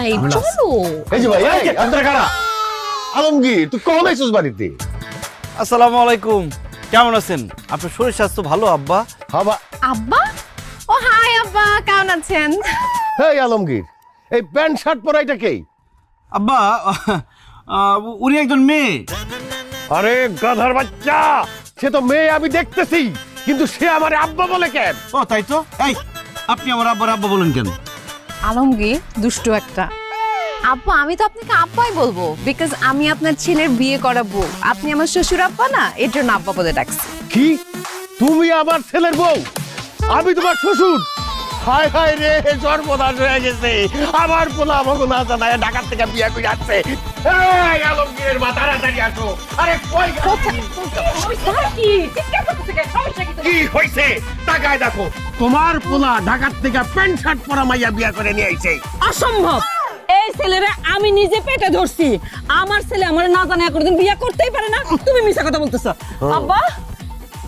নাই, চলো। এই যে ভাই, এই আন্দার কারা আলমগীর, তুই কখন আইছিস বাড়িতে? আসসালামু আলাইকুম, কেমন আছেন? আপনার শরীর স্বাস্থ্য ভালো আব্বা? হাবা আব্বা, ও হাই আব্বা, কেমন আছেন? হেই আলমগীর, এই প্যান্ট শার্ট পরাইটা কে? আব্বা, উনি একজন মেয়ে। আরে গাধার বাচ্চা, সে তো মেয়ে আমি দেখতেছি, কিন্তু সে আমার আব্বা বলে কেন? ও তাই তো। এই আপনি আমার আব্বার আব্বা বলেন কেন? আলমগীর দুষ্টু একটা। আব্বা, আমি তো আপনাকে আব্বাই বলবো, বিকজ আমি আপনার ছেলের বিয়ে করাবো। আপনি আমার শ্বশুর আব্বা না, এর জন্য আব্বা বলে ডাকছি। কি, তুমি আমার ছেলের বউ, আমি তোমার শ্বশুর? হায় হায় রে, সর্বনাশ হয়ে গেছে। আমার পোলা আমাকে না জানায় ঢাকার থেকে বিয়ে করে আসছে। এই আলমগীরের মা, তাড়াতাড়ি আসো। আরে কই কি হইছে? তাকায় দেখো, তোমার পোলা ঢাকার থেকে প্যান্ট শার্ট পরা মাইয়া বিয়ে করে নিয়ে আইছে। অসম্ভব! এই ছেলেরে আমি নিজে পেটে ধরছি। আমার ছেলে আমার না জানা কোনদিন বিয়ে করতেই পারে না। তুমি মিছা কথা বলতেছ। আব্বা,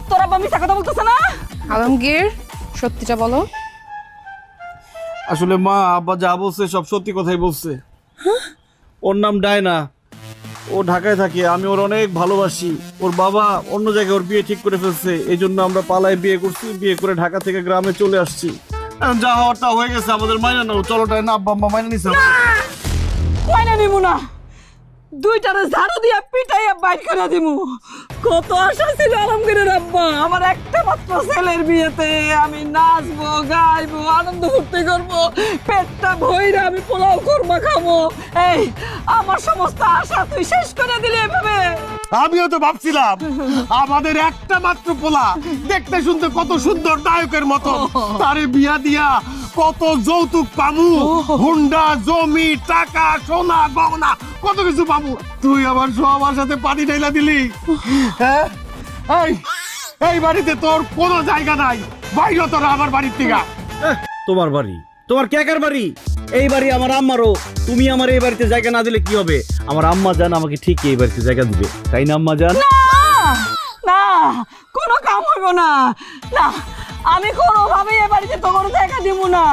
তোর আব্বা মিছা কথা বলতেছ না? আলমগীর, সত্যিটা বলো। আসলে মা, আব্বা যা বলছে সব সত্যি কথাই বলছে। ওর নাম ডায়না, ও ঢাকায় থাকে, আমি ওর অনেক ভালোবাসি। ওর বাবা অন্য জায়গায় ওর বিয়ে ঠিক করে ফেলছে, এই জন্য আমরা পালায় বিয়ে করছি। বিয়ে করে ঢাকা থেকে গ্রামে চলে আসছি। এখন যা হওয়ার তা হয়ে গেছে, আমাদের মাইনা নাও। চলো ডায়না, আব্বা আম্মা মাইনা নিছে। মাইনা নিমু না, দুইটারে ঝাড়ু দিয়া পিটাইয়া বাইর করে দিমু। কত আশা ছিল আলমগীরের আব্বা, আমার একটা মাত্র ছেলের বিয়েতে আমি নাচবো, গাইবো, আনন্দ ফুর্তি করবো, পেটটা ভইরা আমি পোলাও কোরমা খাবো। এই আমার সমস্ত আশা তুই শেষ করে দিলি এভাবে। আমিও তো ভাবছিলাম আমাদের একটা মাত্র পোলা, দেখতে শুনতে কত সুন্দর নায়কের মতো, তারে বিয়া দিয়া কত যৌতুক পামু, হুন্ডা, জমি, টাকা, সোনা, গহনা, কত কিছু পামু। তুই আমার সবার সাথে পানি ঢাইলা দিলি। হ্যাঁ, এই বাড়িতে তোর কোনো জায়গা নাই, বাইরে তোরা আমার বাড়ির থেকে। তোমার বাড়ি, তোমার কেকার বাড়ি? এই বাড়ি আমার আম্মারও। তুমি আমার এই বাড়িতে জায়গা না দিলে কি হবে? আমার আম্মা জান আমাকে ঠিক এই বাড়িতে জায়গা দিবে, তাই না আম্মা জান? না, কোনো কাম হইব না। না, আমি কোনোভাবেই এ বাড়িতে তো কোনো জায়গা দিব না।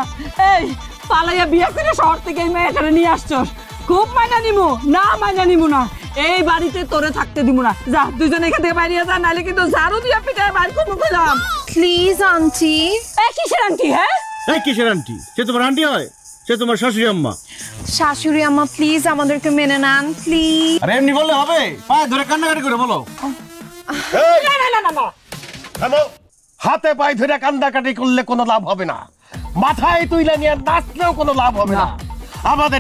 এই পালাইয়া বিয়ে করে শহর থেকে এই মেয়েটারে নিয়ে আসছস, খুব মাইনা নিমু না, মাইনা নিমু না। এই বাড়িতে তোরে থাকতে দিব না। যা, দুজনে এখান থেকে বাইরে যা, নাহলে কিন্তু ঝাড়ু দিয়া পিটায় বাইর করবো কইলাম। Please aunty. কিসের আন্টি? হ্যাঁ, এই কিসের আন্টি? সে তোমার আন্টি হয়? সে তোমার শাশুড়ি আম্মা। শাশুড়ি আম্মা, প্লিজ আমাদেরকে মেনে নেন, প্লিজ। আরে এমনি বললে হবে? পায়ে ধরে কান্নাকাটি করে বলো। হাতে পায়ে ধরে কান্দাকাটি করলে কোনো লাভ হবে না, মাথায় তুইলা নিয়ে নাচলেও কোনো লাভ হবে না। আমাদের